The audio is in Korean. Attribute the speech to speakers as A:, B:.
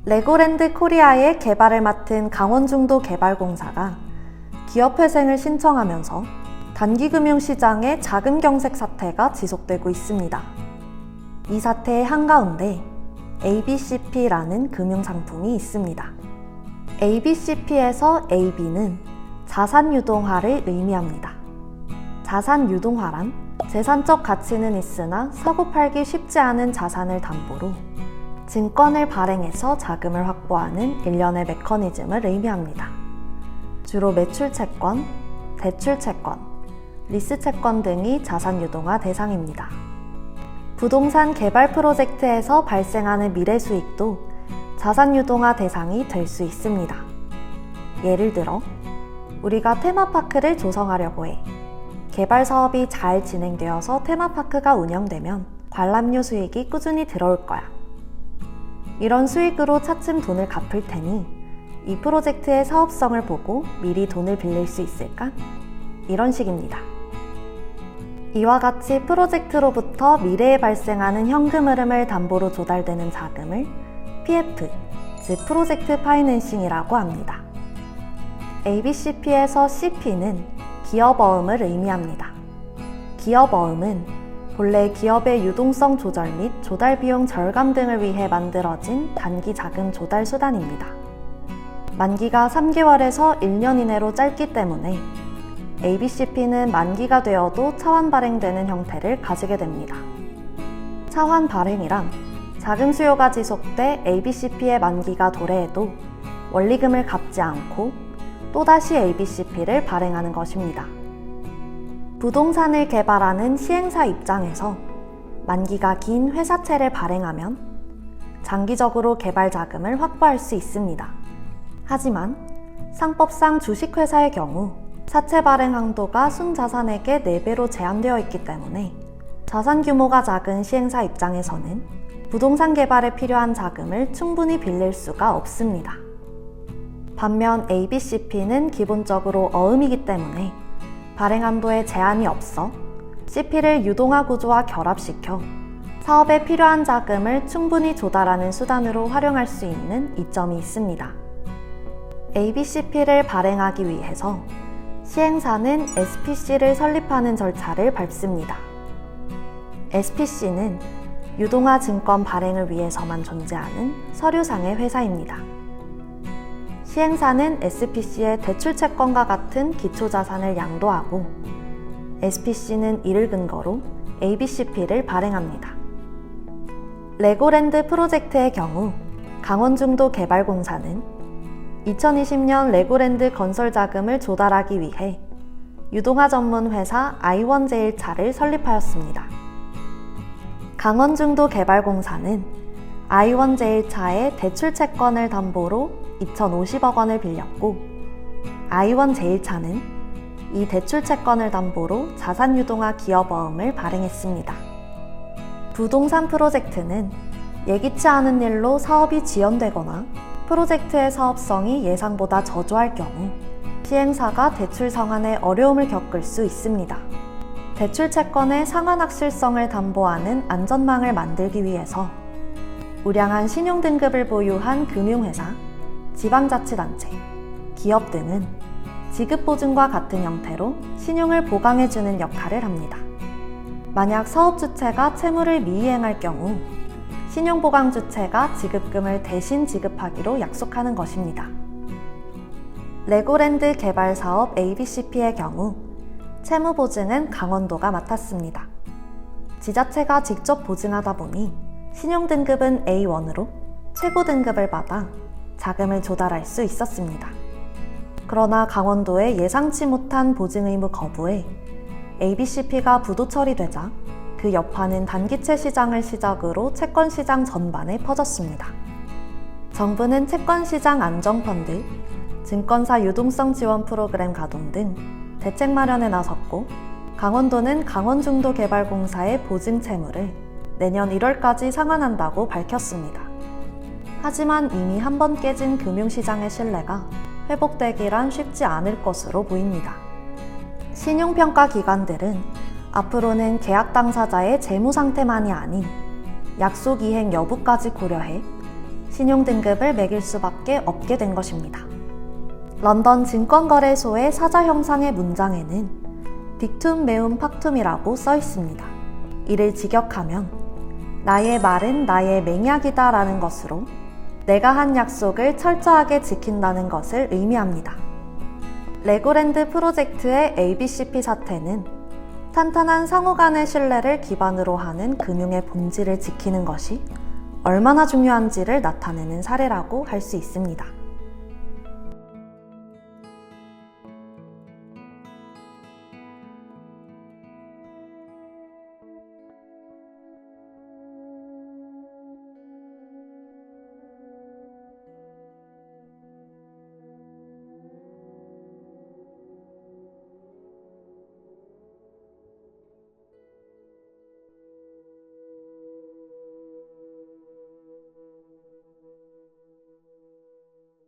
A: 레고랜드 코리아의 개발을 맡은 강원중도개발공사가 기업회생을 신청하면서 단기금융시장의 자금경색 사태가 지속되고 있습니다. 이 사태의 한가운데 ABCP라는 금융상품이 있습니다. ABCP에서 AB는 자산유동화를 의미합니다. 자산유동화란 재산적 가치는 있으나 사고 팔기 쉽지 않은 자산을 담보로 증권을 발행해서 자금을 확보하는 일련의 메커니즘을 의미합니다. 주로 매출채권, 대출채권, 리스채권 등이 자산유동화 대상입니다. 부동산 개발 프로젝트에서 발생하는 미래 수익도 자산유동화 대상이 될 수 있습니다. 예를 들어 우리가 테마파크를 조성하려고 해. 개발 사업이 잘 진행되어서 테마파크가 운영되면 관람료 수익이 꾸준히 들어올 거야. 이런 수익으로 차츰 돈을 갚을 테니 이 프로젝트의 사업성을 보고 미리 돈을 빌릴 수 있을까? 이런 식입니다. 이와 같이 프로젝트로부터 미래에 발생하는 현금 흐름을 담보로 조달되는 자금을 PF, 즉 프로젝트 파이낸싱이라고 합니다. ABCP에서 CP는 기업어음을 의미합니다. 기업어음은 본래 기업의 유동성 조절 및 조달 비용 절감 등을 위해 만들어진 단기 자금 조달 수단입니다. 만기가 3개월에서 1년 이내로 짧기 때문에 ABCP는 만기가 되어도 차환 발행되는 형태를 가지게 됩니다. 차환 발행이란 자금 수요가 지속돼 ABCP의 만기가 도래해도 원리금을 갚지 않고 또다시 ABCP를 발행하는 것입니다. 부동산을 개발하는 시행사 입장에서 만기가 긴 회사채를 발행하면 장기적으로 개발 자금을 확보할 수 있습니다. 하지만 상법상 주식회사의 경우 사채 발행 한도가 순자산액의 4배로 제한되어 있기 때문에 자산 규모가 작은 시행사 입장에서는 부동산 개발에 필요한 자금을 충분히 빌릴 수가 없습니다. 반면 ABCP는 기본적으로 어음이기 때문에 발행 한도에 제한이 없어 CP를 유동화 구조와 결합시켜 사업에 필요한 자금을 충분히 조달하는 수단으로 활용할 수 있는 이점이 있습니다. ABCP를 발행하기 위해서 시행사는 SPC를 설립하는 절차를 밟습니다. SPC는 유동화 증권 발행을 위해서만 존재하는 서류상의 회사입니다. 시행사는 SPC의 대출채권과 같은 기초자산을 양도하고 SPC는 이를 근거로 ABCP를 발행합니다. 레고랜드 프로젝트의 경우 강원중도개발공사는 2020년 레고랜드 건설 자금을 조달하기 위해 유동화 전문 회사 I1제일차를 설립하였습니다. 강원중도개발공사는 I1제일차의 대출채권을 담보로 2,050억 원을 빌렸고 I1제일차는 이 대출채권을 담보로 자산유동화 기업어음을 발행했습니다. 부동산 프로젝트는 예기치 않은 일로 사업이 지연되거나 프로젝트의 사업성이 예상보다 저조할 경우 시행사가 대출 상환에 어려움을 겪을 수 있습니다. 대출 채권의 상환 확실성을 담보하는 안전망을 만들기 위해서 우량한 신용등급을 보유한 금융회사, 지방자치단체, 기업 등은 지급보증과 같은 형태로 신용을 보강해주는 역할을 합니다. 만약 사업 주체가 채무를 미이행할 경우 신용보강 주체가 지급금을 대신 지급하기로 약속하는 것입니다. 레고랜드 개발 사업 ABCP의 경우 채무 보증은 강원도가 맡았습니다. 지자체가 직접 보증하다 보니 신용등급은 A1으로 최고 등급을 받아 자금을 조달할 수 있었습니다. 그러나 강원도의 예상치 못한 보증 의무 거부에 ABCP가 부도 처리되자 그 여파는 단기채 시장을 시작으로 채권시장 전반에 퍼졌습니다. 정부는 채권시장 안정펀드, 증권사 유동성 지원 프로그램 가동 등 대책 마련에 나섰고 강원도는 강원중도개발공사의 보증 채무를 내년 1월까지 상환한다고 밝혔습니다. 하지만 이미 한 번 깨진 금융시장의 신뢰가 회복되기란 쉽지 않을 것으로 보입니다. 신용평가 기관들은 앞으로는 계약 당사자의 재무 상태만이 아닌 약속 이행 여부까지 고려해 신용등급을 매길 수밖에 없게 된 것입니다. 런던 증권거래소의 사자 형상의 문장에는 딕툼 메움 팍툼이라고 써 있습니다. 이를 직역하면 나의 말은 나의 맹약이다 라는 것으로 내가 한 약속을 철저하게 지킨다는 것을 의미합니다. 레고랜드 프로젝트의 ABCP 사태는 탄탄한 상호 간의 신뢰를 기반으로 하는 금융의 본질을 지키는 것이 얼마나 중요한지를 나타내는 사례라고 할 수 있습니다.